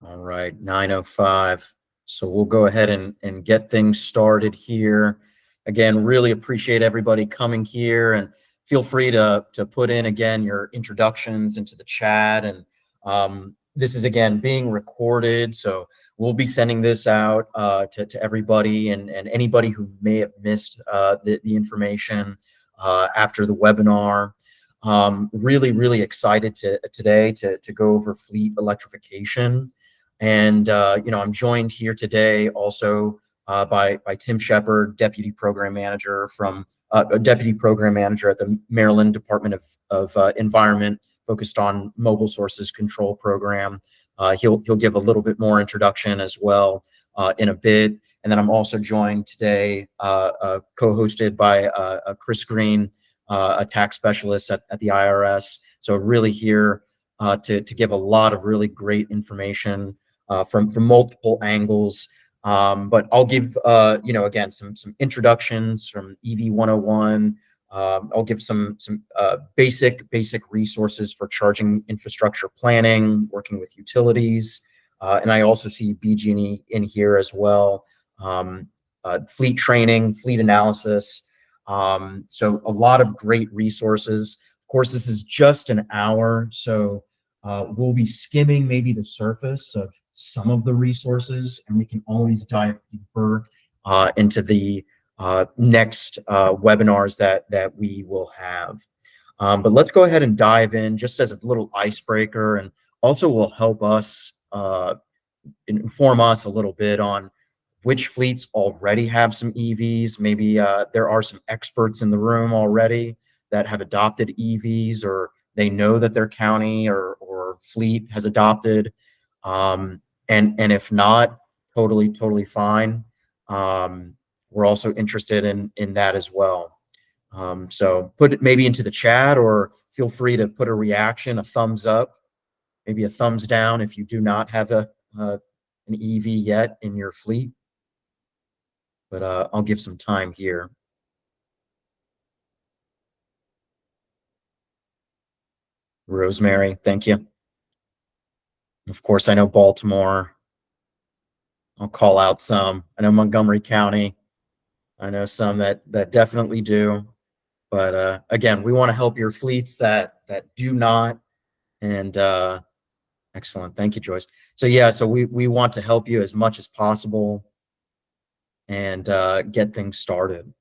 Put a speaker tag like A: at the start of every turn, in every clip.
A: All right, 9:05. So we'll go ahead and get things started here. Again, really appreciate everybody coming here, and feel free to put in again your introductions into the chat. And this is again being recorded, so we'll be sending this out to everybody and anybody who may have missed the information after the webinar. Really excited today to go over fleet electrification. And I'm joined here today also by Tim Shepard, Deputy Program Manager a Deputy Program Manager at the Maryland Department of Environment, focused on mobile sources control program. He'll give a little bit more introduction as well in a bit. And then I'm also joined today, co-hosted by Chris Green, a tax specialist at the IRS. So really here to give a lot of really great information from multiple angles. But I'll give again some introductions from EV 101. I'll give some basic resources for charging infrastructure planning, working with utilities, and I also see BG&E in here as well. Fleet training, fleet analysis. So a lot of great resources. Of course, this is just an hour, so we'll be skimming maybe the surface of some of the resources, and we can always dive deeper into the next webinars that we will have. But let's go ahead and dive in just as a little icebreaker, and also will help us inform us a little bit on which fleets already have some EVs. Maybe there are some experts in the room already that have adopted EVs, or they know that their county or fleet has adopted. And if not, totally fine. We're also interested in that as well. So put it maybe into the chat, or feel free to put a reaction, a thumbs up, maybe a thumbs down if you do not have an EV yet in your fleet. But I'll give some time here. Rosemary, thank you. Of course, I know Baltimore. I'll call out some. I know Montgomery County. I know some that definitely do. But again, we want to help your fleets that do not. And excellent. Thank you, Joyce. So yeah, so we want to help you as much as possible and get things started.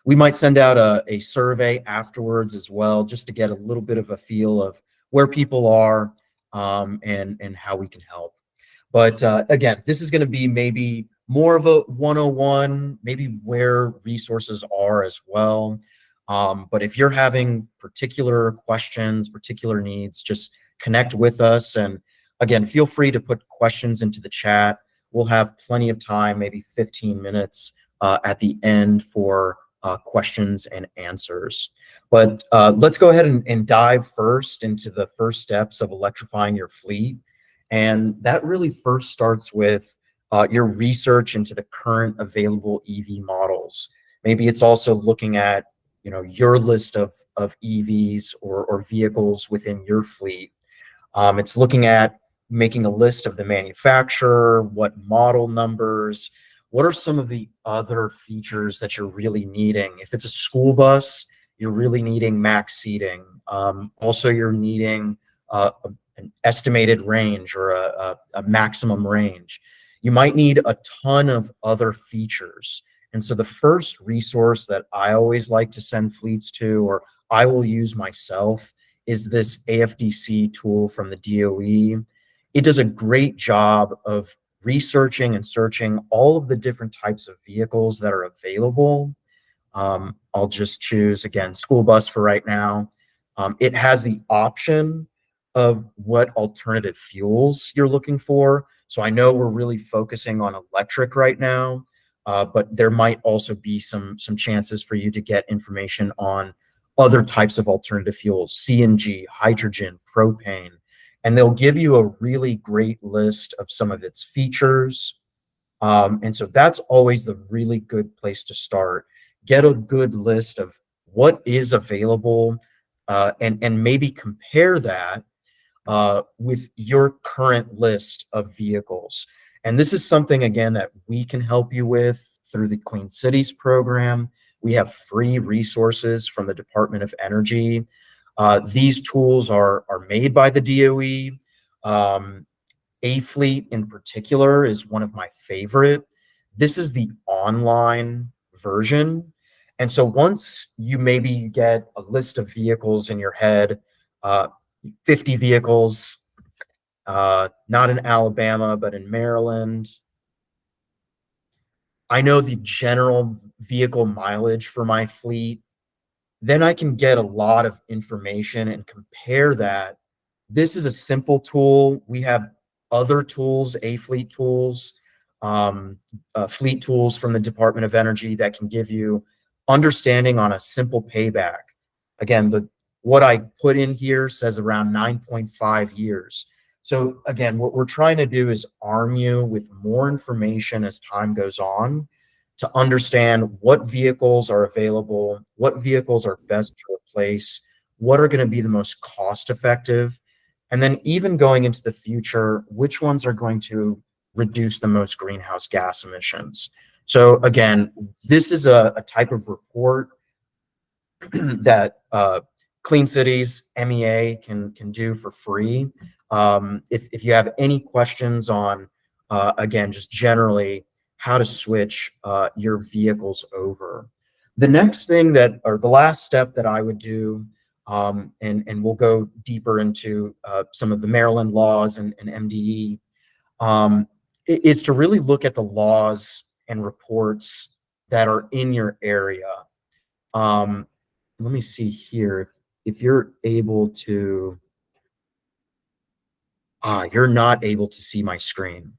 A: We might send out a survey afterwards as well, just to get a little bit of a feel of where people are and how we can help. But again, this is going to be maybe more of a 101, maybe where resources are as well. But if you're having particular questions, particular needs, just connect with us. And again, feel free to put questions into the chat. We'll have plenty of time, maybe 15 minutes at the end for questions and answers. But let's go ahead and dive first into the first steps of electrifying your fleet. And that really first starts with your research into the current available EV models. Maybe it's also looking at your list of EVs or vehicles within your fleet. It's looking at making a list of the manufacturer, what model numbers, what are some of the other features that you're really needing. If it's a school bus, you're really needing max seating. Also, you're needing an estimated range or a maximum range. You might need a ton of other features. And so the first resource that I always like to send fleets to, or I will use myself, is this AFDC tool from the DOE. It does a great job of researching and searching all of the different types of vehicles that are available. I'll just choose, again, school bus for right now. It has the option of what alternative fuels you're looking for. So I know we're really focusing on electric right now, but there might also be some chances for you to get information on other types of alternative fuels, CNG, hydrogen, propane, and they'll give you a really great list of some of its features. And so that's always the really good place to start. Get a good list of what is available and maybe compare that with your current list of vehicles. And this is something, again, that we can help you with through the Clean Cities program. We have free resources from the Department of Energy. These tools are made by the DOE. A-Fleet in particular is one of my favorite. This is the online version. And so once you maybe get a list of vehicles in your head, uh, 50 vehicles, not in Alabama, but in Maryland. I know the general vehicle mileage for my fleet. Then I can get a lot of information and compare that. This is a simple tool. We have other tools, A-Fleet tools, fleet tools from the Department of Energy that can give you understanding on a simple payback. Again, what I put in here says around 9.5 years. So again, what we're trying to do is arm you with more information as time goes on to understand what vehicles are available, what vehicles are best to replace, what are going to be the most cost effective, and then even going into the future, which ones are going to reduce the most greenhouse gas emissions. So again, this is a type of report that Clean Cities MEA can do for free. If you have any questions on, again, just generally how to switch your vehicles over. The next thing that, or the last step that I would do, and we'll go deeper into some of the Maryland laws and MDE, is to really look at the laws and reports that are in your area. Um, Let me see here. If you're able to, you're not able to see my screen.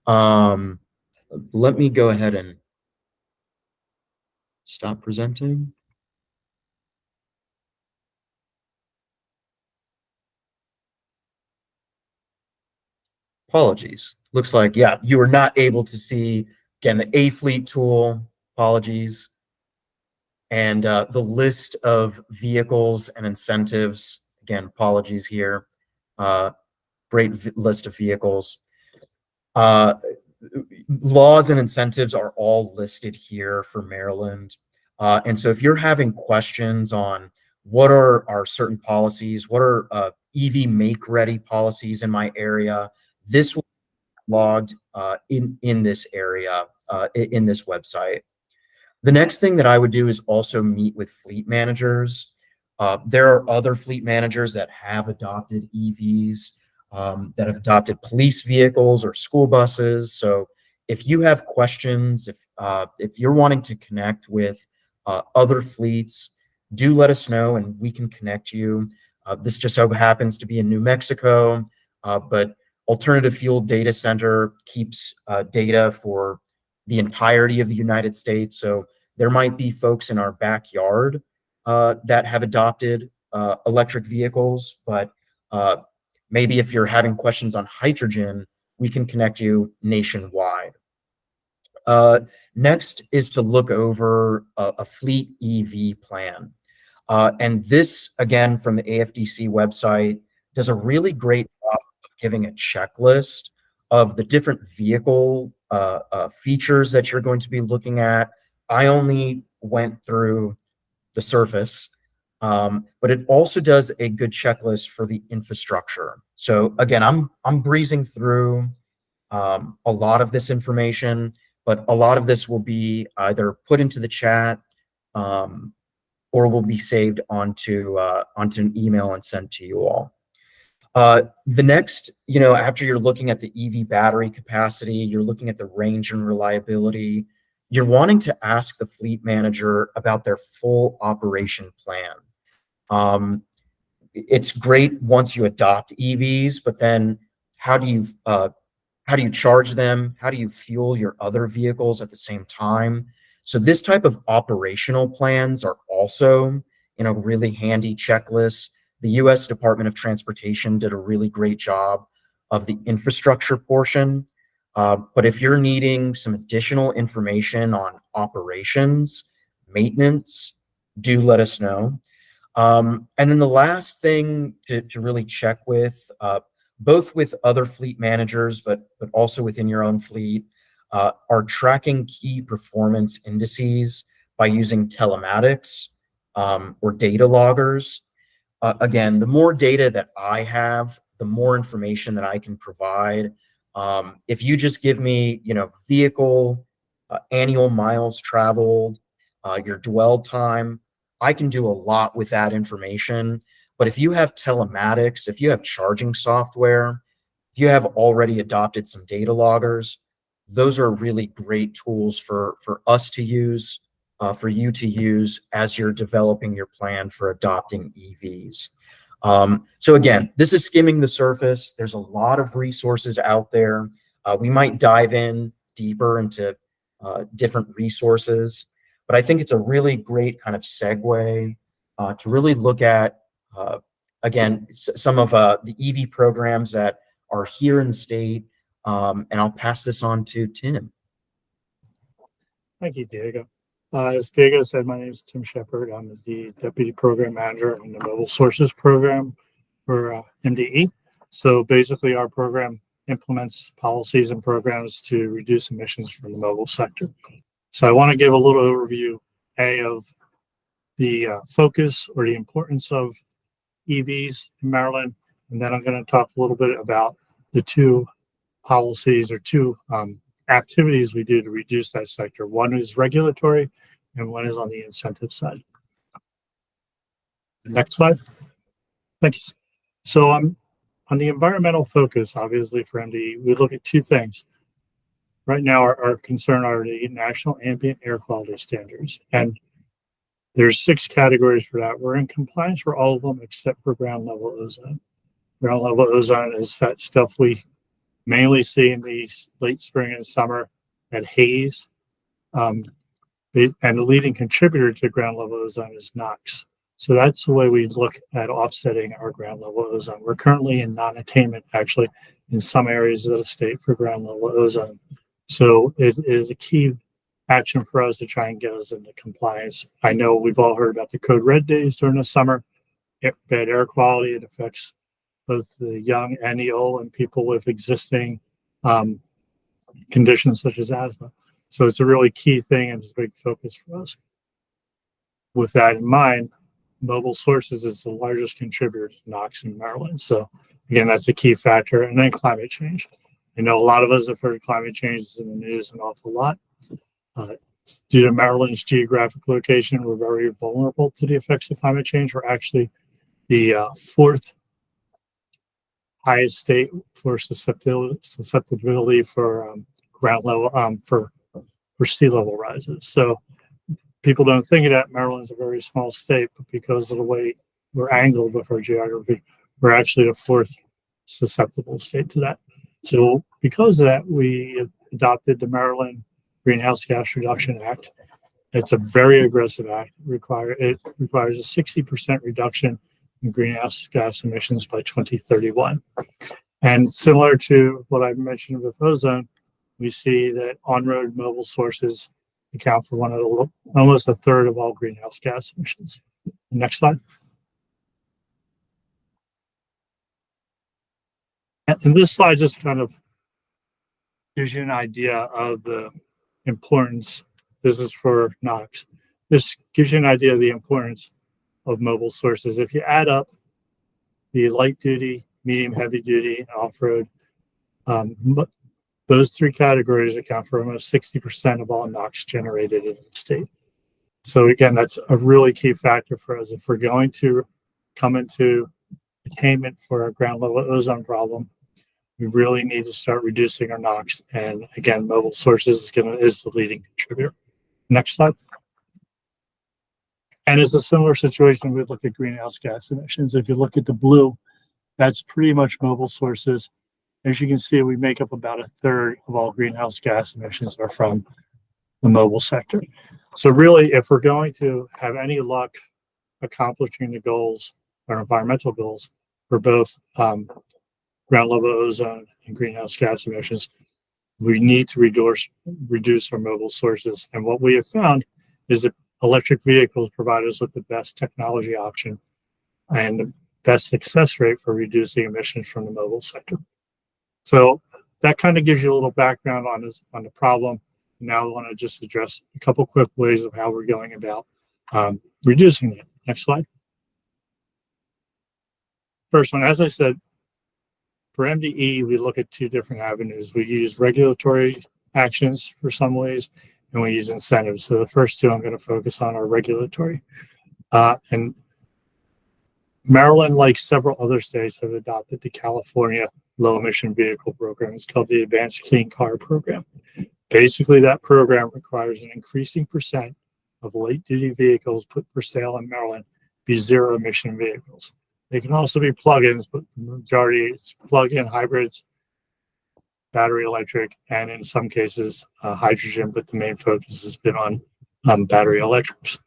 A: Um, Let me go ahead and stop presenting. Apologies. Looks like, yeah, you were not able to see, again, the A-Fleet tool. Apologies. And the list of vehicles and incentives. Again, apologies here. Uh, Great list of vehicles. Uh, Laws and incentives are all listed here for Maryland. And so if you're having questions on what are our certain policies, what are EV make ready policies in my area, this will be logged in this area, in this website. The next thing that I would do is also meet with fleet managers. There are other fleet managers that have adopted EVs, that have adopted police vehicles or school buses. So if you have questions, if you're wanting to connect with other fleets, do let us know and we can connect you. This just so happens to be in New Mexico, but Alternative Fuel Data Center keeps data for the entirety of the United States. So there might be folks in our backyard that have adopted electric vehicles, but maybe if you're having questions on hydrogen, we can connect you nationwide. Uh, Next is to look over a fleet EV plan. And this, again, from the AFDC website, does a really great job of giving a checklist of the different vehicle features that you're going to be looking at. I only went through the surface, but it also does a good checklist for the infrastructure. So again, I'm breezing through a lot of this information, but a lot of this will be either put into the chat, or will be saved onto an email and sent to you all. The next, after you're looking at the EV battery capacity, you're looking at the range and reliability, you're wanting to ask the fleet manager about their full operation plan. It's great once you adopt EVs, but then how do you how do you charge them? How do you fuel your other vehicles at the same time? So this type of operational plans are also in a really handy checklist. The U.S. Department of Transportation did a really great job of the infrastructure portion. But if you're needing some additional information on operations, maintenance, do let us know. And then the last thing to really check with, both with other fleet managers, but also within your own fleet, are tracking key performance indices by using telematics or data loggers. Again, the more data that I have, the more information that I can provide. If you just give me, vehicle, annual miles traveled, your dwell time, I can do a lot with that information. But if you have telematics, if you have charging software, if you have already adopted some data loggers, those are really great tools for us to use, for you to use as you're developing your plan for adopting EVs. So again, this is skimming the surface. There's a lot of resources out there. We might dive in deeper into different resources, but I think it's a really great kind of segue to really look at, again, some of the EV programs that are here in the state. And I'll pass this on to Tim.
B: Thank you, Diego. As Diego said, my name is Tim Shepard. I'm the Deputy Program Manager in the Mobile Sources Program for MDE. So basically, our program implements policies and programs to reduce emissions from the mobile sector. So I want to give a little overview, of the focus or the importance of EVs in Maryland, and then I'm going to talk a little bit about the two policies or two activities we do to reduce that sector. One is regulatory and one is on the incentive side. Next slide. Thanks. So on the environmental focus, obviously for MDE, we look at two things. Right now, our concern are the national ambient air quality standards. And there's 6 categories for that. We're in compliance for all of them except for ground level ozone. Ground level ozone is that stuff we mainly see in the late spring and summer at haze. And the leading contributor to ground level ozone is NOx. So that's the way we look at offsetting our ground level ozone. We're currently in non-attainment, actually, in some areas of the state for ground level ozone. So it is a key action for us to try and get us into compliance. I know we've all heard about the code red days during the summer. Bad air quality, it affects both the young and the old and people with existing conditions such as asthma. So it's a really key thing and it's a big focus for us. With that in mind, mobile sources is the largest contributor to NOx in Maryland. So again, that's a key factor. And then climate change. I know a lot of us have heard climate change is in the news an awful lot. Due to Maryland's geographic location, we're very vulnerable to the effects of climate change. We're actually the 4th highest state for susceptibility for ground level for sea level rises. So people don't think of that. Maryland's a very small state, but because of the way we're angled with our geography, we're actually the 4th susceptible state to that. So because of that, we adopted the Maryland Greenhouse Gas Reduction Act. It's a very aggressive act. It requires a 60% reduction in greenhouse gas emissions by 2031. And similar to what I mentioned with ozone, we see that on-road mobile sources account for almost a third of all greenhouse gas emissions. Next slide. And this slide just kind of gives you an idea of the importance. This is for NOx. This gives you an idea of the importance of mobile sources. If you add up the light duty, medium, heavy duty, and off-road, those 3 categories account for almost 60% of all NOx generated in the state. So again, that's a really key factor for us. If we're going to come into attainment for our ground level ozone problem, we really need to start reducing our NOx. And again, mobile sources is the leading contributor. Next slide. And it's a similar situation when we look at greenhouse gas emissions. If you look at the blue, that's pretty much mobile sources. As you can see, we make up about a third of all greenhouse gas emissions are from the mobile sector. So really, if we're going to have any luck accomplishing the goals, our environmental goals, for both ground level ozone and greenhouse gas emissions, we need to reduce our mobile sources. And what we have found is that electric vehicles provide us with the best technology option and the best success rate for reducing emissions from the mobile sector. So that kind of gives you a little background on this, on the problem. Now I want to just address a couple quick ways of how we're going about reducing it. Next slide. First one, as I said, for MDE, we look at two different avenues. We use regulatory actions for some ways, and we use incentives. So the first two I'm going to focus on are regulatory. And Maryland, like several other states, have adopted the California Low Emission Vehicle Program. It's called the Advanced Clean Car Program. Basically, that program requires an increasing percent of light-duty vehicles put for sale in Maryland be zero-emission vehicles. They can also be plug-ins, but the majority is plug-in hybrids, battery electric, and in some cases, hydrogen, but the main focus has been on battery electrics.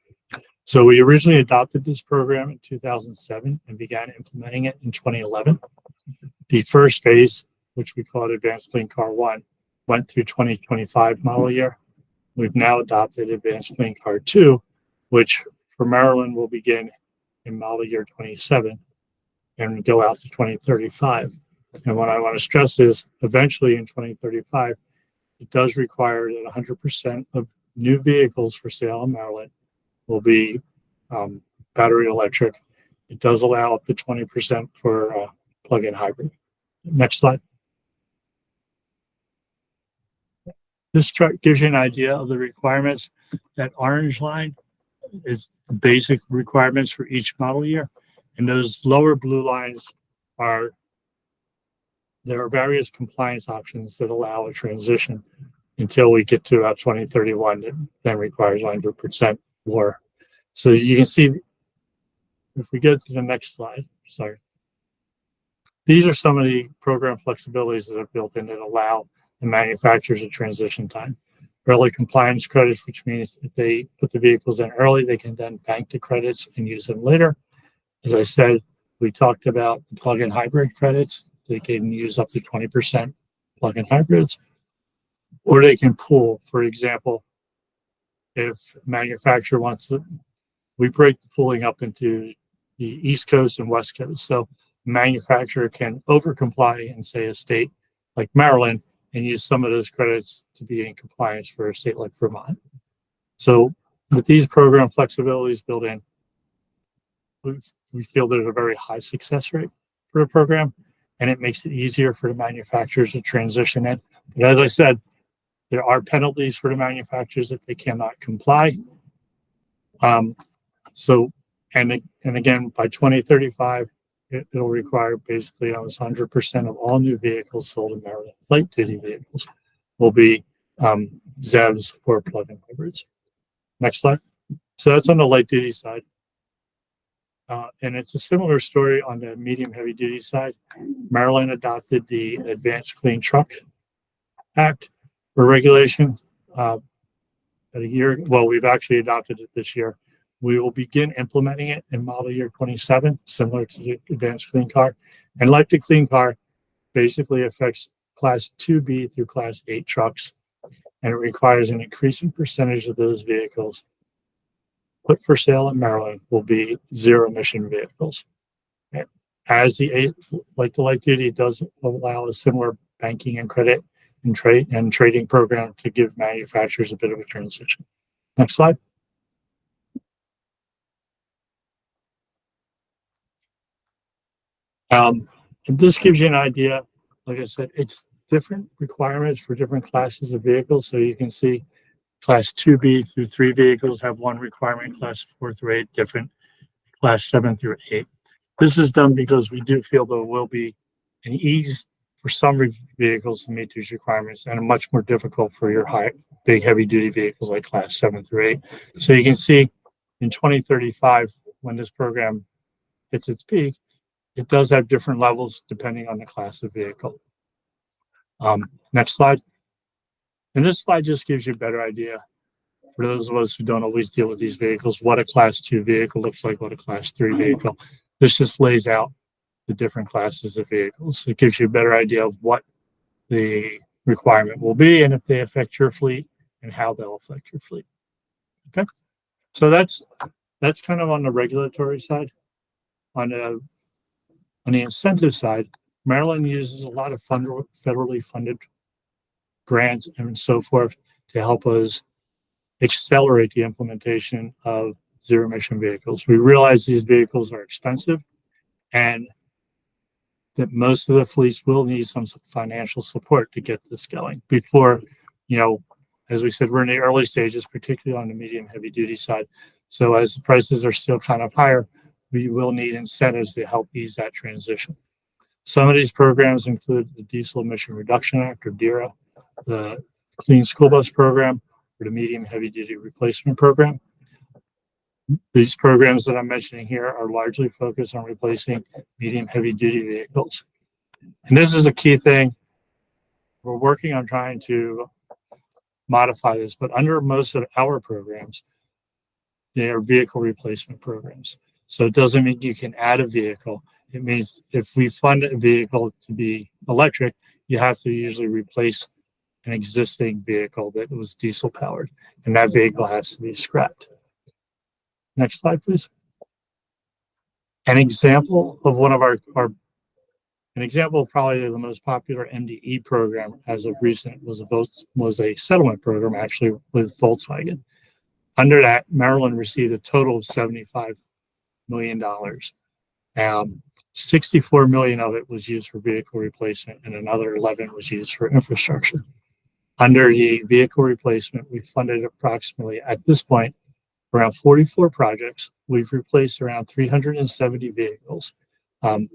B: So we originally adopted this program in 2007 and began implementing it in 2011. The first phase, which we call Advanced Clean Car 1, went through 2025 model year. We've now adopted Advanced Clean Car 2, which for Maryland will begin in model year 27 and go out to 2035. And what I want to stress is eventually in 2035, it does require that 100% of new vehicles for sale in Maryland will be battery electric. It does allow up to 20% for plug-in hybrid. Next slide. This chart gives you an idea of the requirements. That orange line is the basic requirements for each model year. And those lower blue lines are, there are various compliance options that allow a transition until we get to about 2031 that then requires 100% more. So you can see, if we go to the next slide, sorry. These are some of the program flexibilities that are built in that allow the manufacturers a transition time. Early compliance credits, which means if they put the vehicles in early, they can then bank the credits and use them later. As I said, we talked about the plug-in hybrid credits. They can use up to 20% plug-in hybrids, or they can pool. For example, if a manufacturer wants to, we break the pooling up into the East Coast and West Coast. So a manufacturer can over-comply in, say, a state like Maryland and use some of those credits to be in compliance for a state like Vermont. So with these program flexibilities built in, we feel there's a very high success rate for the program, and it makes it easier for the manufacturers to transition in. But as I said, there are penalties for the manufacturers if they cannot comply. And again, by 2035, it'll require basically almost 100% of all new vehicles sold in Maryland, light duty vehicles, will be ZEVs or plug-in hybrids. Next slide. So that's on the light duty side. And it's a similar story on the medium heavy duty side. Maryland adopted the Advanced Clean Truck Act or regulation about a year ago. Well, we've actually adopted it this year. We will begin implementing it in model year 27, similar to the Advanced Clean Car. And like the Clean Car, basically affects Class 2B through Class 8 trucks, and it requires an increasing percentage of those vehicles put for sale in Maryland will be zero emission vehicles. As the light duty, it does allow a similar banking and credit and trading program to give manufacturers a bit of a transition. Next slide. This gives you an idea. Like I said, it's different requirements for different classes of vehicles. So you can see Class 2B through 3 vehicles have one requirement, Class 4 through 8 different, Class 7 through 8. This is done because we do feel there will be an ease for some vehicles to meet these requirements and much more difficult for your big heavy duty vehicles like Class 7 through 8. So you can see in 2035, when this program hits its peak, it does have different levels depending on the class of vehicle. Next slide. And this slide just gives you a better idea for those of us who don't always deal with these vehicles, what a Class 2 vehicle looks like, what a Class 3 vehicle. This just lays out the different classes of vehicles. It gives you a better idea of what the requirement will be and if they affect your fleet and how they'll affect your fleet. Okay. So that's kind of on the regulatory side. On the incentive side, Maryland uses a lot of federally funded grants and so forth to help us accelerate the implementation of zero emission vehicles. We realize these vehicles are expensive and that most of the fleets will need some financial support to get this going before, as we said, we're in the early stages, particularly on the medium heavy duty side. So as the prices are still kind of higher, we will need incentives to help ease that transition. Some of these programs include the Diesel Emission Reduction Act, or DERA, the Clean School Bus Program, or the Medium Heavy Duty Replacement Program. These programs that I'm mentioning here are largely focused on replacing medium heavy duty vehicles. And this is a key thing. We're working on trying to modify this, but under most of our programs, they are vehicle replacement programs. So it doesn't mean you can add a vehicle. It means if we fund a vehicle to be electric, you have to usually replace an existing vehicle that was diesel powered, and that vehicle has to be scrapped. Next slide, please. An example of an example of probably the most popular MDE program as of recent was a settlement program actually with Volkswagen. Under that, Maryland received a total of $75 million. 64 million of it was used for vehicle replacement, and another 11 was used for infrastructure. Under the vehicle replacement, we funded approximately, at this point, around 44 projects. We've replaced around 370 vehicles.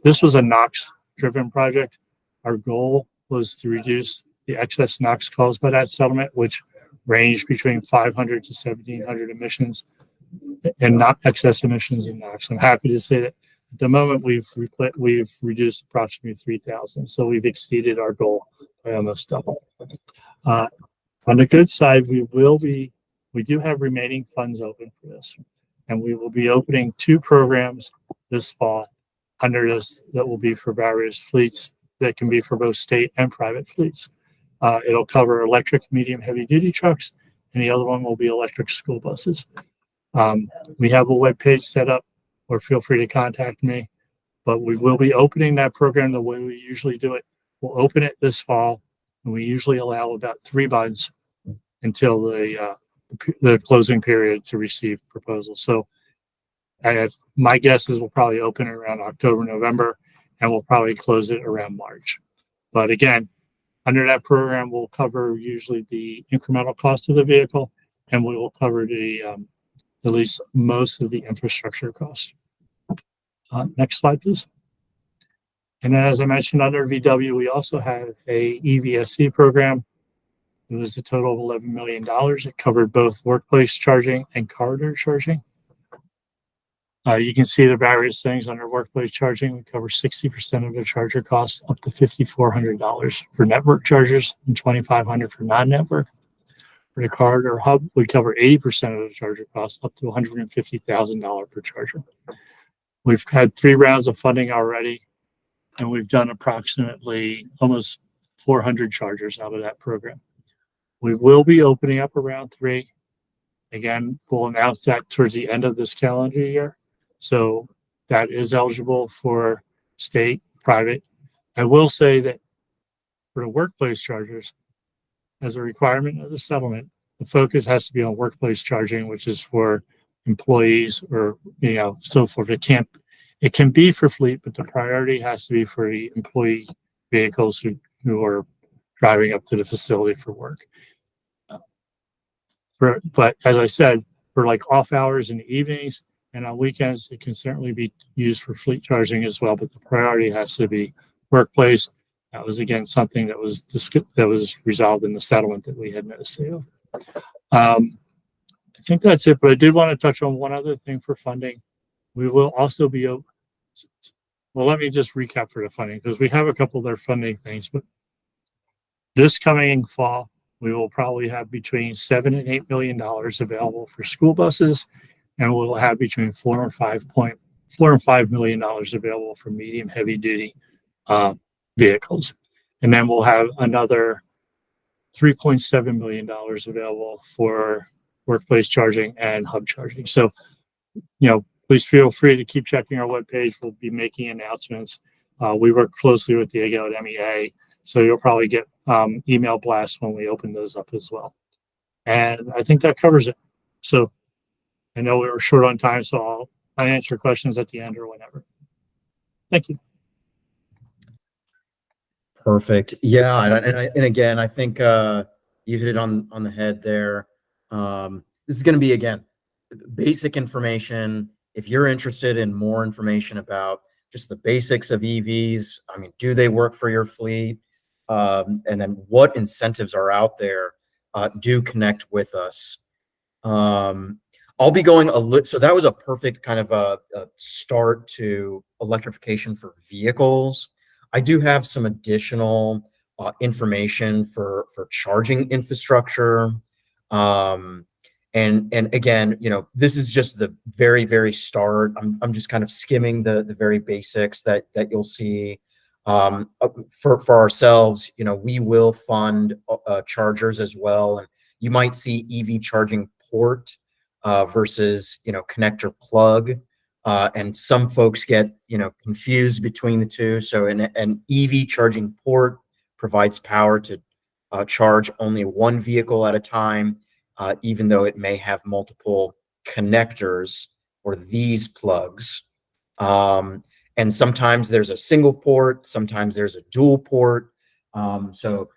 B: This was a NOx-driven project. Our goal was to reduce the excess NOx caused by that settlement, which ranged between 500 to 1,700 emissions, and not excess emissions in NOx. I'm happy to say that at the moment we've reduced approximately 3,000, so we've exceeded our goal by almost double. On the good side, we do have remaining funds open for this, and we will be opening 2 programs this fall under this that will be for various fleets that can be for both state and private fleets. It'll cover electric medium heavy duty trucks, and the other one will be electric school buses. We have a web page set up, or feel free to contact me, but we will be opening that program the way we usually do it. We'll open it this fall, and we usually allow about 3 months until the closing period to receive proposals. So my guess is we'll probably open it around October, November, and we'll probably close it around March. But again, under that program, we'll cover usually the incremental cost of the vehicle, and we will cover at least most of the infrastructure costs. Next slide, please. And then, as I mentioned, under VW, we also have a EVSC program. It was a total of $11 million. It covered both workplace charging and corridor charging. You can see the various things under workplace charging. We cover 60% of the charger costs, up to $5,400 for network chargers and $2,500 for non-network. For the corridor hub, we cover 80% of the charger costs, up to $150,000 per charger. We've had 3 rounds of funding already, and we've done approximately almost 400 chargers out of that program. We will be opening up around 3. Again, we'll announce that towards the end of this calendar year. So that is eligible for state, private. I will say that for the workplace chargers, as a requirement of the settlement, the focus has to be on workplace charging, which is for employees or so forth. It can be for fleet, but the priority has to be for the employee vehicles who are driving up to the facility for work. But as I said, for like off hours in the evenings and on weekends, it can certainly be used for fleet charging as well. But the priority has to be workplace. That was again something that was resolved in the settlement that we had no say over. I think that's it. But I did want to touch on one other thing for funding. We will also be well. Let me just recap for the funding, because we have a couple of their funding things. But this coming fall, we will probably have between $7 and $8 million available for school buses, and we'll have between $4 and $5 million available for medium heavy duty vehicles. And then we'll have another $3.7 million available for workplace charging and hub charging. So, please feel free to keep checking our webpage. We'll be making announcements. We work closely with the AGO at MEA, so you'll probably get email blasts when we open those up as well. And I think that covers it. So I know we were short on time, so I'll answer questions at the end or whenever. Thank you.
A: Perfect. Yeah, and again, I think you hit it on the head there. This is going to be, again, basic information. If you're interested in more information about just the basics of EVs, I mean, do they work for your fleet? And then what incentives are out there? Do connect with us. I'll be going so that was a perfect kind of a start to electrification for vehicles. I do have some additional information for charging infrastructure. And again, this is just the very, very start. I'm just kind of skimming the very basics that you'll see. For ourselves, we will fund chargers as well. And you might see EV charging port versus, connector plug. And some folks get, confused between the two. So an EV charging port provides power to charge only one vehicle at a time, even though it may have multiple connectors or these plugs. And sometimes there's a single port, sometimes there's a dual port. So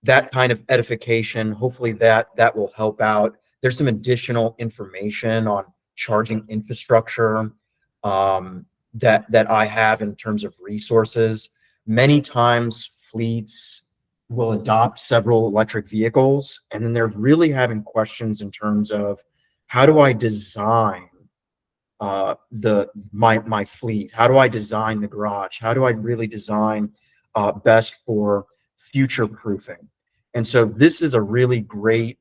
A: that kind of edification, hopefully that will help out. There's some additional information on charging infrastructure that I have in terms of resources. Many times fleets will adopt several electric vehicles, and then they're really having questions in terms of how do I design my fleet? How do I design the garage? How do I really design best for future proofing? And so this is a really great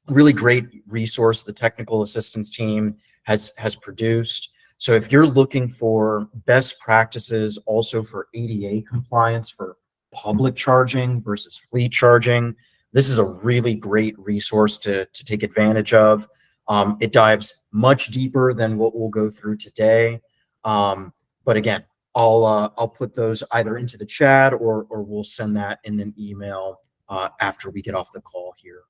A: resource the technical assistance team has produced. So if you're looking for best practices also for ADA compliance for public charging versus fleet charging, this is a really great resource to take advantage of. It dives much deeper than what we'll go through today. But again, I'll put those either into the chat or we'll send that in an email after we get off the call here.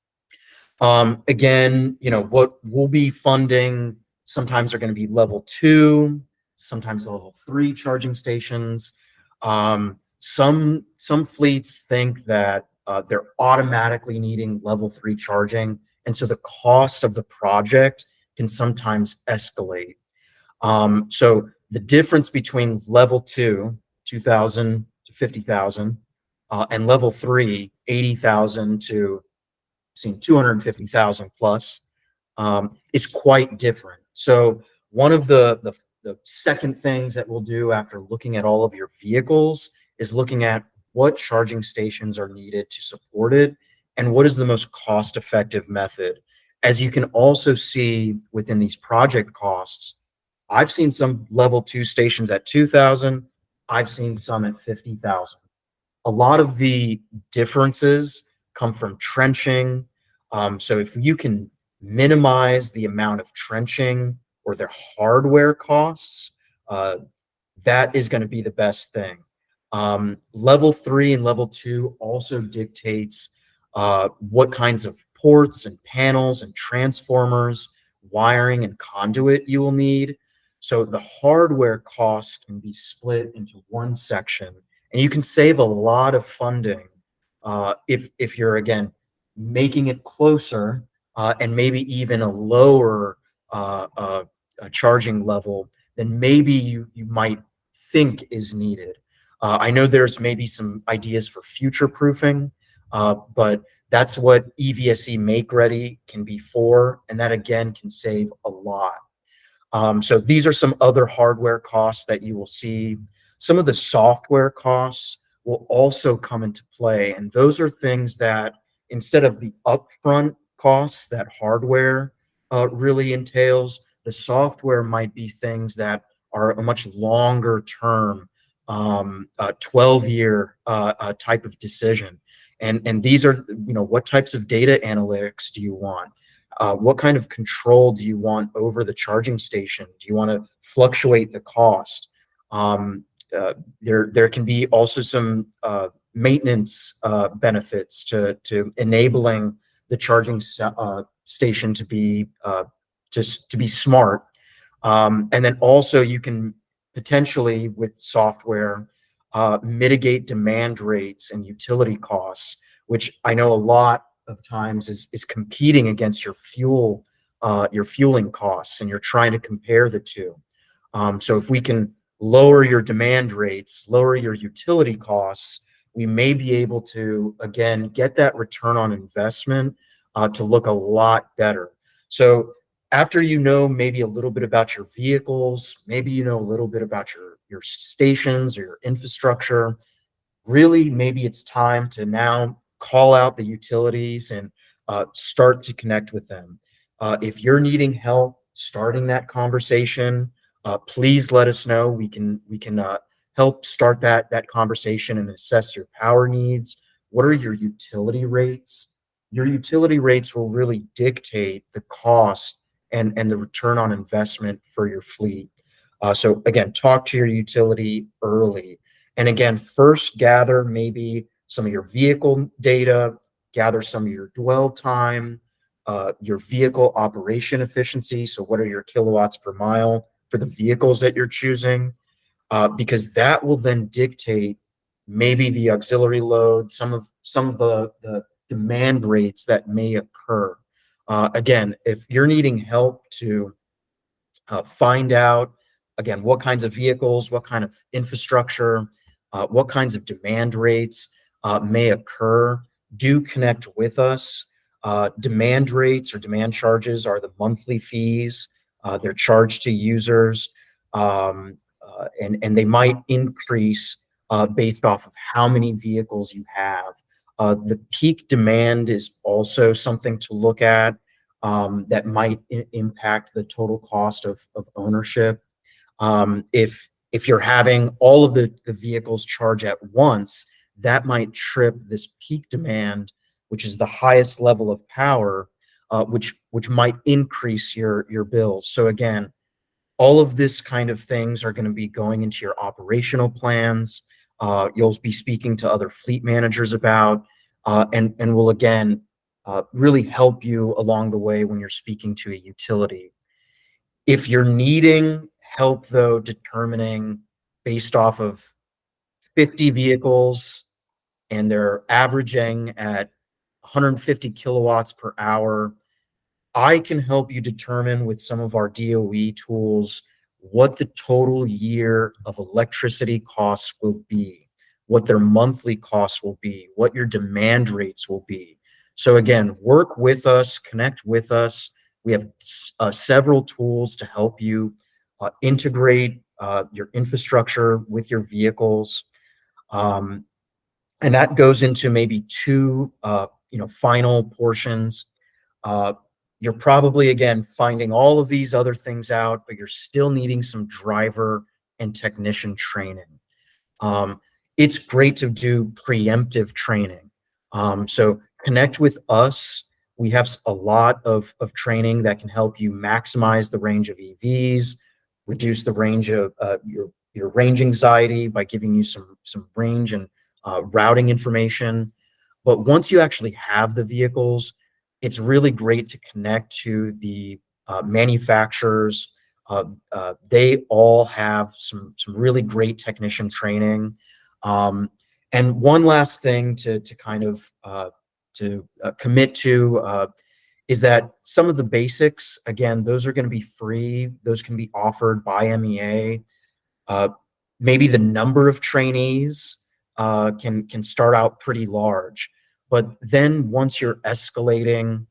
A: Again, what we'll be funding sometimes are going to be level 2, sometimes level 3 charging stations. Some fleets think that they're automatically needing level 3 charging, and so the cost of the project can sometimes escalate. So the difference between level 2, 2,000 to 50,000, and level 3, 80,000 to 250,000 plus, is quite different. So one of the second things that we'll do after looking at all of your vehicles is looking at what charging stations are needed to support it and what is the most cost-effective method. As you can also see within these project costs, I've seen some level 2 stations at 2,000. I've seen some at 50,000. A lot of the differences come from trenching. So if you can minimize the amount of trenching or their hardware costs, that is going to be the best thing. Level 3 and level 2 also dictates what kinds of ports and panels and transformers, wiring and conduit you will need. So the hardware costs can be split into one section, and you can save a lot of funding if you're, again, making it closer and maybe even a lower charging level than maybe you might think is needed. I know there's maybe some ideas for future proofing, but that's what EVSE Make Ready can be for, and that again can save a lot. So these are some other hardware costs that you will see. Some of the software costs will also come into play, and those are things that instead of the upfront costs that hardware really entails, the software might be things that are a much longer term, 12-year type of decision. And these are, what types of data analytics do you want? What kind of control do you want over the charging station? Do you want to fluctuate the cost? Um, there can be also some maintenance benefits to enabling the charging station to be smart. And then also you can potentially with software mitigate demand rates and utility costs, which I know a lot of times is competing against your fueling costs, and you're trying to compare the two. So if we can lower your demand rates, lower your utility costs, we may be able to again get that return on investment to look a lot better. So after you know maybe a little bit about your vehicles, maybe you know a little bit about your stations or your infrastructure, really maybe it's time to now call out the utilities and start to connect with them. If you're needing help starting that conversation, please let us know. We can help start that conversation and assess your power needs. What are your utility rates? Your utility rates will really dictate the cost and the return on investment for your fleet. So again, talk to your utility early. And again, first gather maybe some of your vehicle data, gather some of your dwell time, your vehicle operation efficiency. So, what are your kilowatts per mile for the vehicles that you're choosing? Because that will then dictate maybe the auxiliary load, some of the demand rates that may occur. Again, if you're needing help to find out again what kinds of vehicles, what kind of infrastructure, what kinds of demand rates may occur. Do connect with us. Demand rates or demand charges are the monthly fees. They're charged to users, and they might increase based off of how many vehicles you have. The peak demand is also something to look at that might impact the total cost of ownership. If you're having all of the vehicles charge at once, that might trip this peak demand, which is the highest level of power, which might increase your bills. So again, all of this kind of things are going to be going into your operational plans. You'll be speaking to other fleet managers about, and will again really help you along the way when you're speaking to a utility. If you're needing help, though, determining based off of 50 vehicles and they're averaging at 150 kilowatts per hour, I can help you determine with some of our DOE tools what the total year of electricity costs will be, what their monthly costs will be, what your demand rates will be. So again, work with us, connect with us. We have several tools to help you integrate your infrastructure with your vehicles. Um, and that goes into maybe two final portions. uh, you're probably again finding all of these other things out, but you're still needing some driver and technician training. um, it's great to do preemptive training. So connect with us. We have a lot of training that can help you maximize the range of EVs, reduce the range of your range anxiety by giving you some range and routing information. But once you actually have the vehicles, it's really great to connect to the manufacturers. They all have some really great technician training. And one last thing to kind of commit to is that some of the basics, again, those are going to be free. Those can be offered by MEA. uh, Maybe the number of trainees can start out pretty large, but then once you're escalating,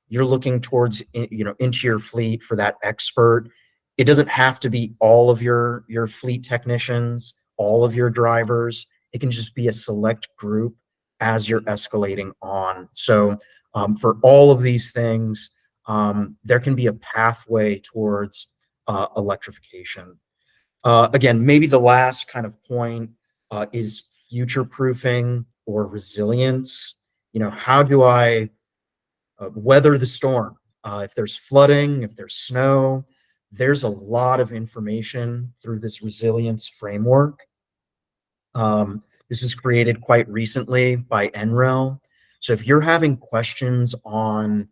A: you're looking towards into your fleet for that expert. It doesn't have to be all of your fleet technicians, all of your drivers. It can just be a select group as you're escalating on. So for all of these things, there can be a pathway towards electrification. Again, maybe the last kind of point is future proofing or resilience. How do I weather the storm. If there's flooding, if there's snow, there's a lot of information through this resilience framework. This was created quite recently by NREL. So if you're having questions on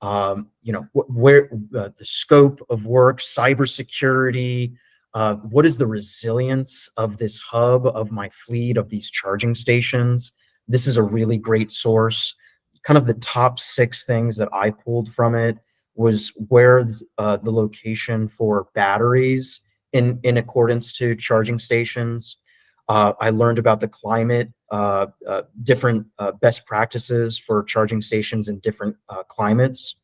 A: where the scope of work, cybersecurity, what is the resilience of this hub, of my fleet, of these charging stations? This is a really great source. Kind of the top 6 things that I pulled from it was where the location for batteries in accordance to charging stations. I learned about the climate, different best practices for charging stations in different climates.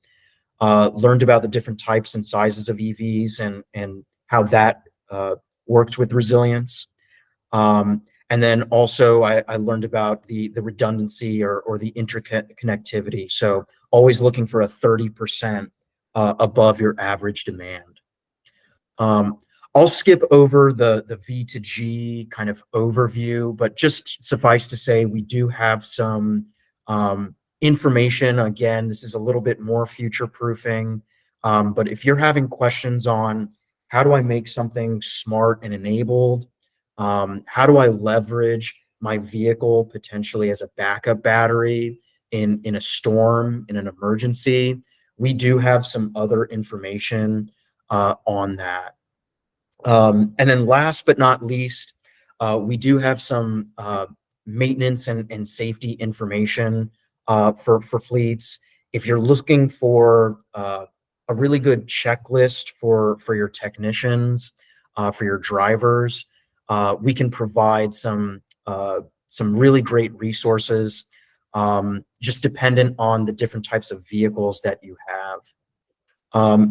A: Learned about the different types and sizes of EVs and how that worked with resilience. And then also I learned about the redundancy or the interconnectivity. So always looking for a 30% above your average demand. Um, I'll skip over the V to G kind of overview, but just suffice to say, we do have some information. Again, this is a little bit more future proofing. But if you're having questions on how do I make something smart and enabled, how do I leverage my vehicle potentially as a backup battery in a storm, in an emergency, we do have some other information on that. And then last but not least, we do have some maintenance and safety information for fleets. If you're looking for a really good checklist for your technicians, for your drivers, we can provide some really great resources, just dependent on the different types of vehicles that you have.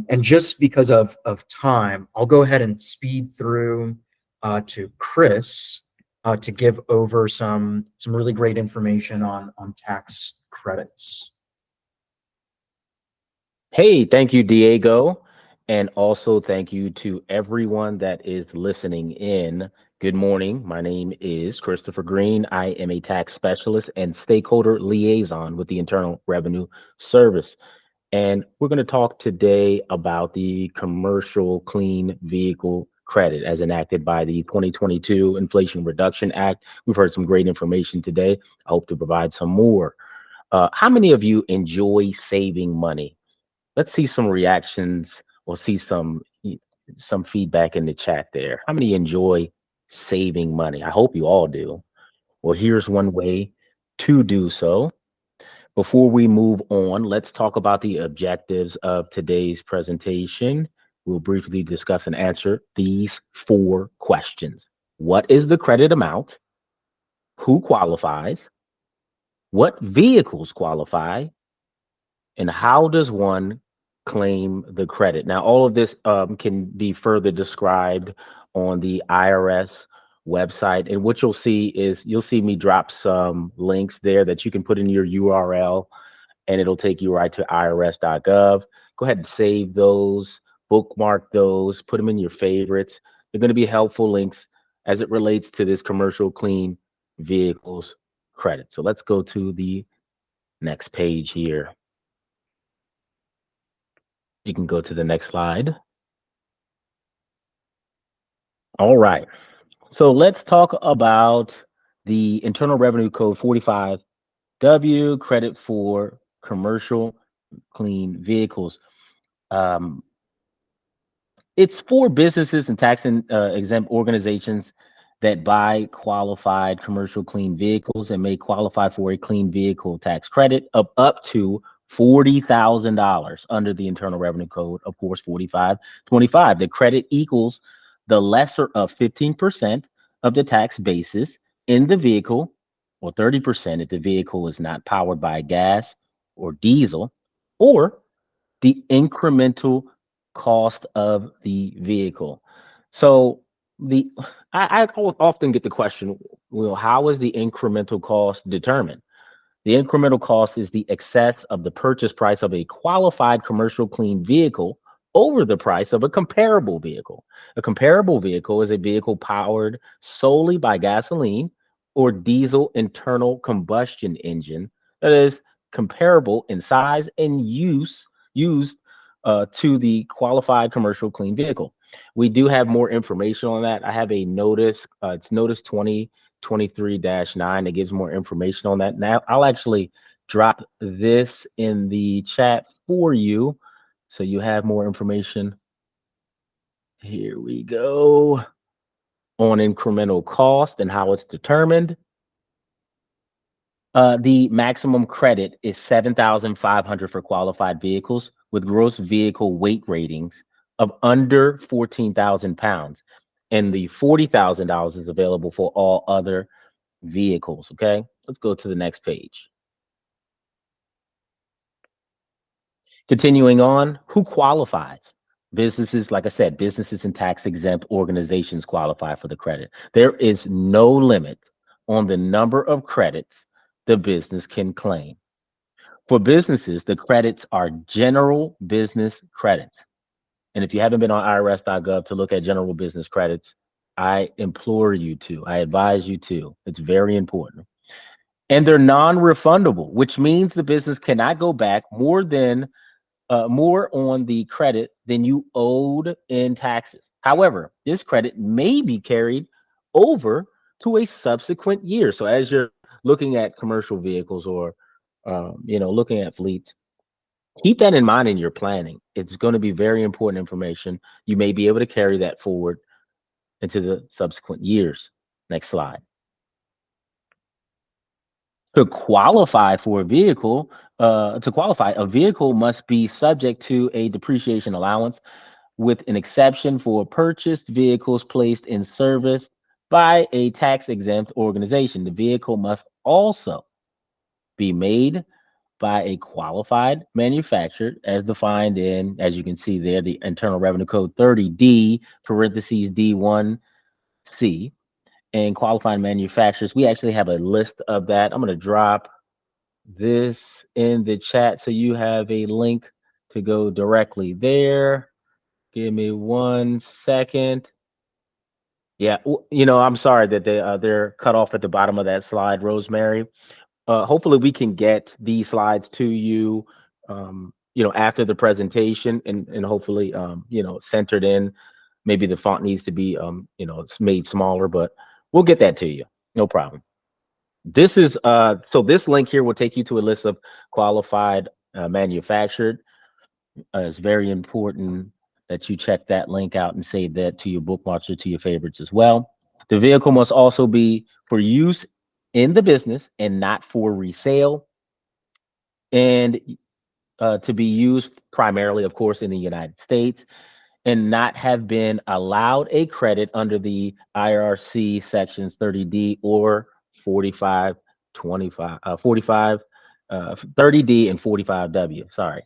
A: And just because of time, I'll go ahead and speed through to Chris to give over some really great information on tax credits.
C: Hey, thank you, Diego. And also thank you to everyone that is listening in. Good morning. My name is Christopher Green. I am a tax specialist and stakeholder liaison with the Internal Revenue Service. And we're going to talk today about the Commercial Clean Vehicle Credit as enacted by the 2022 Inflation Reduction Act. We've heard some great information today. I hope to provide some more. How many of you enjoy saving money? Let's see some reactions or see some feedback in the chat there. How many enjoy saving money? I hope you all do. Well, here's one way to do so. Before we move on, let's talk about the objectives of today's presentation. We'll briefly discuss and answer these 4 questions. What is the credit amount? Who qualifies? What vehicles qualify? And how does one claim the credit? Now, all of this can be further described on the IRS website. And what you'll see is you'll see me drop some links there that you can put in your URL and it'll take you right to irs.gov. Go ahead and save those, bookmark those, put them in your favorites. They're going to be helpful links as it relates to this commercial clean vehicles credit. So let's go to the next page here. You can go to the next slide. All right. So let's talk about the Internal Revenue Code 45W credit for commercial clean vehicles. It's for businesses and tax exempt organizations that buy qualified commercial clean vehicles and may qualify for a clean vehicle tax credit of up to $40,000 under the Internal Revenue Code, of course, 4525. The credit equals the lesser of 15% of the tax basis in the vehicle, or 30% if the vehicle is not powered by gas or diesel, or the incremental cost of the vehicle. So I often get the question, well, how is the incremental cost determined? The incremental cost is the excess of the purchase price of a qualified commercial clean vehicle over the price of a comparable vehicle. A comparable vehicle is a vehicle powered solely by gasoline or diesel internal combustion engine that is comparable in size and used to the qualified commercial clean vehicle. We do have more information on that. I have a notice. It's notice 2023-9 that gives more information on that. Now I'll actually drop this in the chat for you so you have more information. Here we go on incremental cost and how it's determined. The maximum credit is 7,500 for qualified vehicles with gross vehicle weight ratings of under 14,000 pounds. And the $40,000 is available for all other vehicles. Okay, let's go to the next page. Continuing on, who qualifies? Businesses, like I said, businesses and tax exempt organizations qualify for the credit. There is no limit on the number of credits the business can claim. For businesses, the credits are general business credits. And if you haven't been on irs.gov to look at general business credits, I implore you to, I advise you to. It's very important. And they're non-refundable, which means the business cannot go back more on the credit than you owed in taxes. However, this credit may be carried over to a subsequent year. So as you're looking at commercial vehicles or looking at fleets, keep that in mind in your planning. It's going to be very important information. You may be able to carry that forward into the subsequent years. Next slide. To qualify for a vehicle, a vehicle must be subject to a depreciation allowance, with an exception for purchased vehicles placed in service by a tax exempt organization. The vehicle must also be made by a qualified manufacturer as defined in, as you can see there, the Internal Revenue Code 30D, parentheses D1C, and qualified manufacturers. We actually have a list of that. I'm going to drop this in the chat so you have a link to go directly there. Give me 1 second. Yeah, I'm sorry that they're cut off at the bottom of that slide, Rosemary. Hopefully we can get these slides to you, after the presentation and hopefully, centered in. Maybe the font needs to be, made smaller, but we'll get that to you. No problem. This is so this link here will take you to a list of qualified manufactured. It's very important that you check that link out and save that to your bookmarks or to your favorites as well. The vehicle must also be for use in the business and not for resale, and to be used primarily, of course, in the United States, and not have been allowed a credit under the IRC sections 30D or 45, 25, 45, 30D and 45W. Sorry.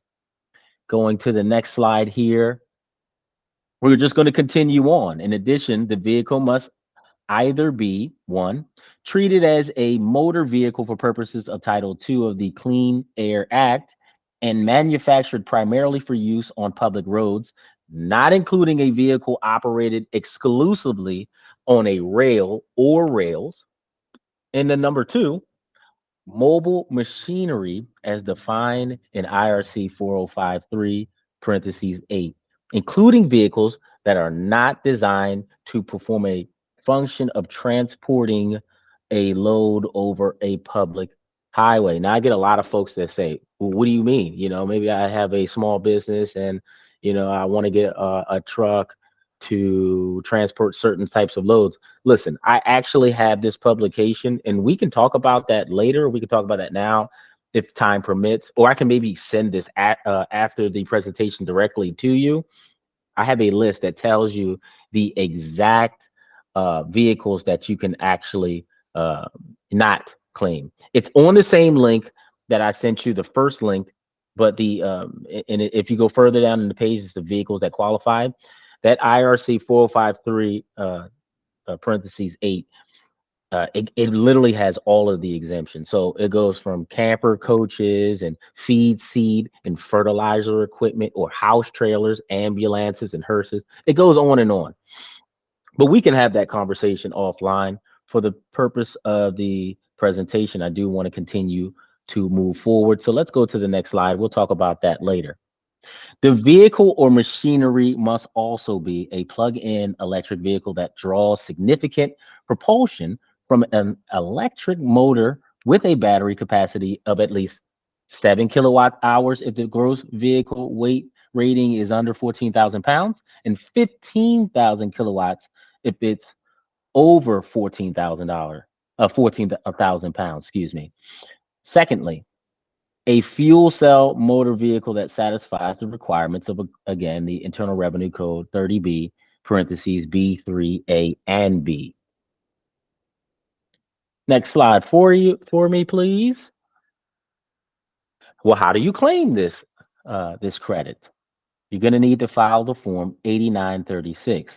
C: Going to the next slide here. We're just going to continue on. In addition, the vehicle must either be, one, treated as a motor vehicle for purposes of Title II of the Clean Air Act and manufactured primarily for use on public roads, not including a vehicle operated exclusively on a rail or rails. And then number two, mobile machinery as defined in IRC 4053, parentheses 8, including vehicles that are not designed to perform a function of transporting a load over a public highway. Now, I get a lot of folks that say, well, what do you mean? Maybe I have a small business and, I want to get a truck to transport certain types of loads. Listen, I actually have this publication and we can talk about that later. We can talk about that now if time permits, or I can maybe send this after the presentation directly to you. I have a list that tells you the exact vehicles that you can actually not claim. It's on the same link that I sent you, the first link, but if you go further down in the page, it's the vehicles that qualify. That IRC 4053 parentheses 8, it literally has all of the exemptions. So it goes from camper coaches and feed, seed, and fertilizer equipment, or house trailers, ambulances, and hearses. It goes on and on. But we can have that conversation offline. For the purpose of the presentation, I do want to continue to move forward. So let's go to the next slide. We'll talk about that later. The vehicle or machinery must also be a plug-in electric vehicle that draws significant propulsion from an electric motor with a battery capacity of at least 7 kilowatt hours if the gross vehicle weight rating is under 14,000 pounds, and 15,000 kilowatts if it's over $14,000 pounds, excuse me. Secondly, a fuel cell motor vehicle that satisfies the requirements of, again, the Internal Revenue Code 30B, parentheses B3A and B. Next slide for me, please. Well, how do you claim this credit? You're going to need to file the form 8936.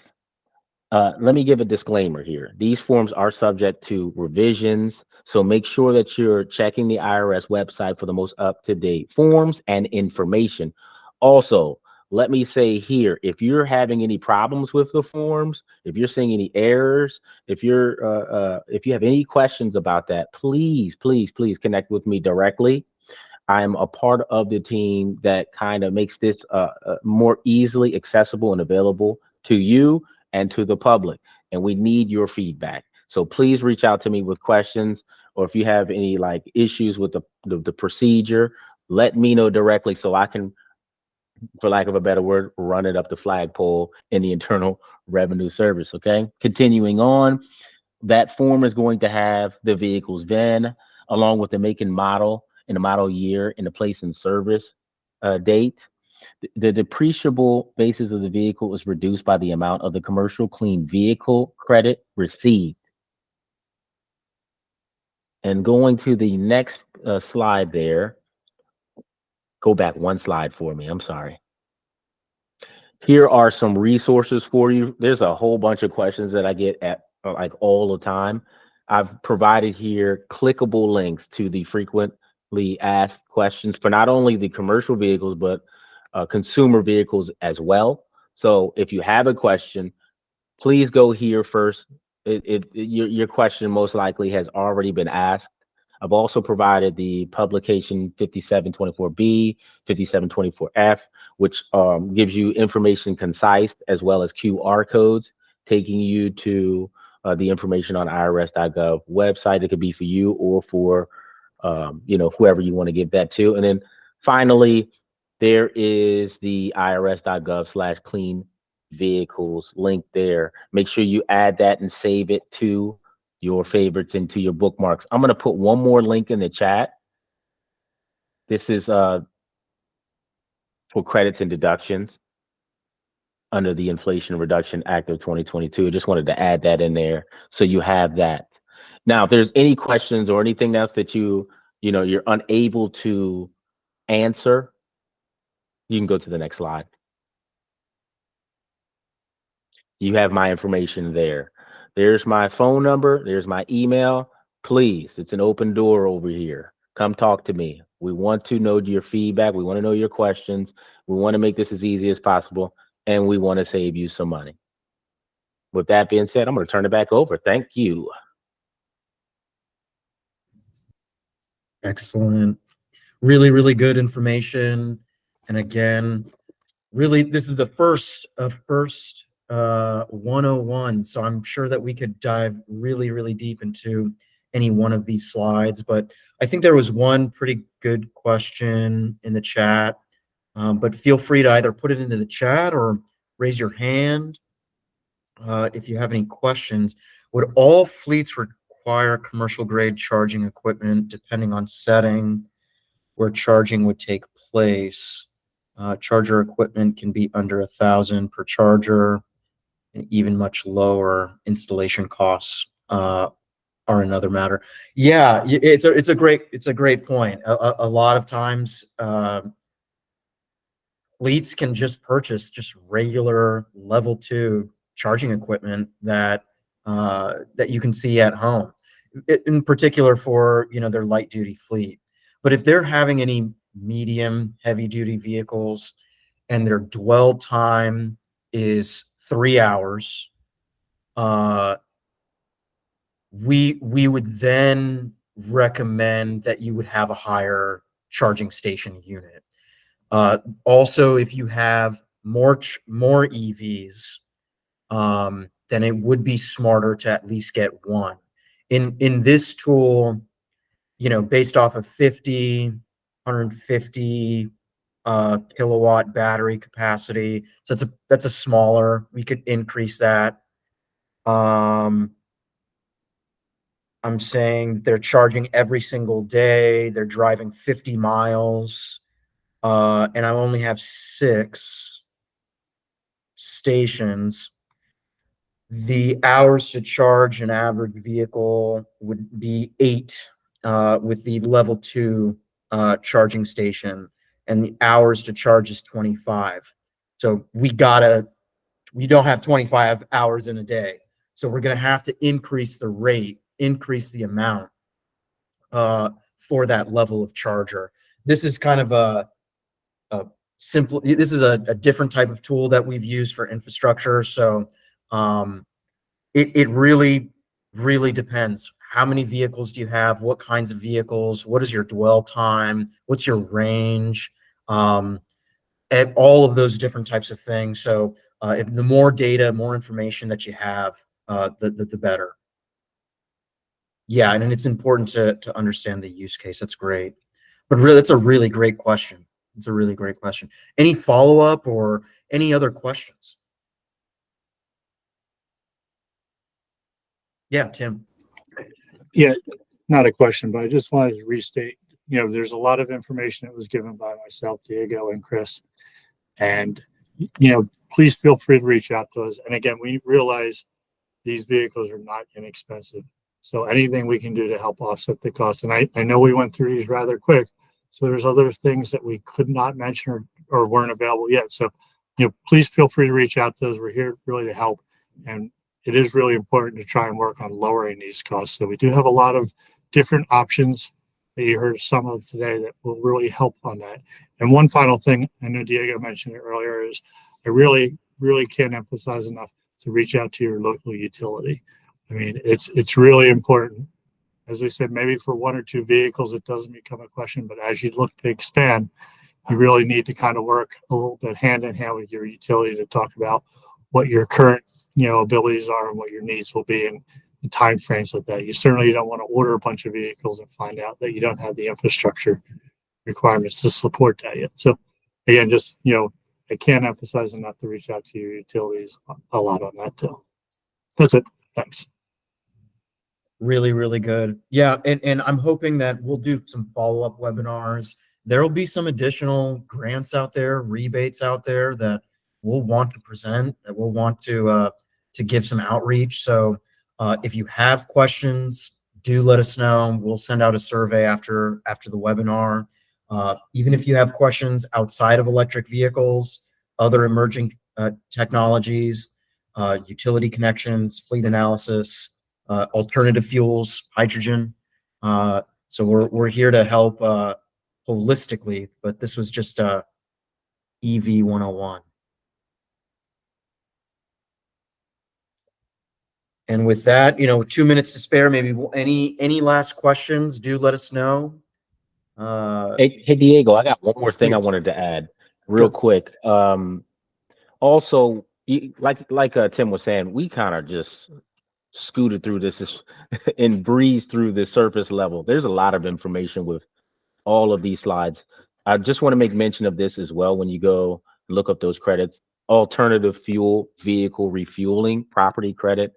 C: Let me give a disclaimer here. These forms are subject to revisions, so make sure that you're checking the IRS website for the most up-to-date forms and information. Also, let me say here, if you're having any problems with the forms, if you're seeing any errors, if you have any questions about that, please connect with me directly. I'm a part of the team that kind of makes this more easily accessible and available to you and to the public. And we need your feedback. So please reach out to me with questions, or if you have any like issues with the procedure, let me know directly so I can, for lack of a better word, run it up the flagpole in the Internal Revenue Service. Okay. Continuing on, that form is going to have the vehicle's VIN along with the make and model and the model year and the place in service date. The depreciable basis of the vehicle is reduced by the amount of the commercial clean vehicle credit received. And going to the next slide there, go back one slide for me. I'm sorry. Here are some resources for you. There's a whole bunch of questions that I get at like all the time. I've provided here clickable links to the frequently asked questions for not only the commercial vehicles, but consumer vehicles as well. So if you have a question, please go here first. Your question most likely has already been asked. I've also provided the publication 5724B, 5724F, which gives you information concise as well as QR codes taking you to the information on irs.gov website. It could be for you or for whoever you want to give that to. And then finally, there is the irs.gov/clean vehicles link there. Make sure you add that and save it to your favorites and to your bookmarks. I'm going to put one more link in the chat. This is for credits and deductions under the Inflation Reduction Act of 2022. I just wanted to add that in there so you have that. Now, if there's any questions or anything else that you're unable to answer, you can go to the next slide. You have my information there. There's my phone number. There's my email. Please, it's an open door over here. Come talk to me. We want to know your feedback. We want to know your questions. We want to make this as easy as possible, and we want to save you some money. With that being said, I'm going to turn it back over. Thank you.
A: Excellent. Really, really good information. And again, really, this is the first 101. So I'm sure that we could dive really, really deep into any one of these slides. But I think there was one pretty good question in the chat. But feel free to either put it into the chat or raise your hand if you have any questions. Would all fleets require commercial grade charging equipment depending on setting where charging would take place? Charger equipment can be under $1,000 per charger, and even much lower. Installation costs are another matter. Yeah, it's a great point. A lot of times, fleets can just purchase just regular level 2 charging equipment that you can see at home, in particular for their light duty fleet. But if they're having any medium heavy duty vehicles and their dwell time is 3 hours, we would then recommend that you would have a higher charging station unit. Also, if you have more EVs, then it would be smarter to at least get one. In this tool, based off of 150 kilowatt battery capacity. So that's a smaller. We could increase that. I'm saying they're charging every single day. They're driving 50 miles, and I only have 6 stations. The hours to charge an average vehicle would be 8 with the level 2 charging station, and the hours to charge is 25. So we don't have 25 hours in a day. So we're going to have to increase the rate, increase the amount for that level of charger. This is kind of a simple, this is a different type of tool that we've used for infrastructure. So it really, really depends. How many vehicles do you have? What kinds of vehicles? What is your dwell time? What's your range? And all of those different types of things. So if the more data, more information that you have, the better. Yeah, and it's important to understand the use case. That's great. But really, that's a really great question. It's a really great question. Any follow-up or any other questions? Yeah, Tim.
B: Yeah, not a question, but I just wanted to restate, there's a lot of information that was given by myself, Diego, and Chris. And, please feel free to reach out to us. And again, we realize these vehicles are not inexpensive. So anything we can do to help offset the cost. And I know we went through these rather quick. So there's other things that we could not mention or weren't available yet. So, please feel free to reach out to us. We're here really to help. And it is really important to try and work on lowering these costs. So we do have a lot of different options that you heard some of today that will really help on that. And one final thing, I know Diego mentioned it earlier, is I really, really can't emphasize enough to reach out to your local utility. I mean, it's really important. As we said, maybe for 1 or 2 vehicles, it doesn't become a question, but as you look to expand, you really need to kind of work a little bit hand in hand with your utility to talk about what your current, abilities are and what your needs will be and the time frames with that. You certainly don't want to order a bunch of vehicles and find out that you don't have the infrastructure requirements to support that yet. So again, just, I can't emphasize enough to reach out to your utilities a lot on that too. That's it. Thanks.
A: Really, really good. Yeah, and I'm hoping that we'll do some follow-up webinars. There will be some additional grants out there, rebates out there that we'll want to present, that we'll want to give some outreach. So if you have questions, do let us know. We'll send out a survey after the webinar. Even if you have questions outside of electric vehicles, other emerging technologies, utility connections, fleet analysis, alternative fuels, hydrogen. So we're here to help holistically, but this was just EV 101. And with that, 2 minutes to spare. Maybe any last questions? Do let us know.
C: Hey, Diego, I got one more thing I
A: Please.
C: wanted to add real quick. Also, like Tim was saying, we kind of just scooted through this and breezed through the surface level. There's a lot of information with all of these slides. I just want to make mention of this as well when you go look up those credits. Alternative fuel vehicle refueling property credit.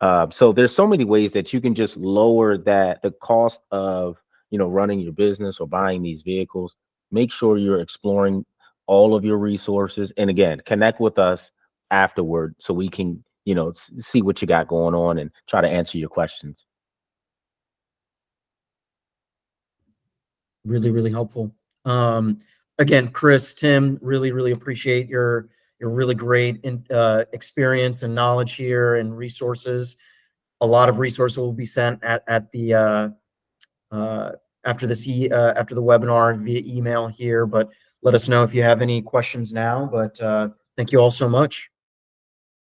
C: So there's so many ways that you can just lower the cost of running your business or buying these vehicles. Make sure you're exploring all of your resources, and again, connect with us afterward so we can see what you got going on and try to answer your questions.
A: Really, really helpful. Again, Chris, Tim, really, really appreciate your really great experience and knowledge here and resources. A lot of resources will be sent at the after after the webinar via email here. But let us know if you have any questions now. But thank you all so much.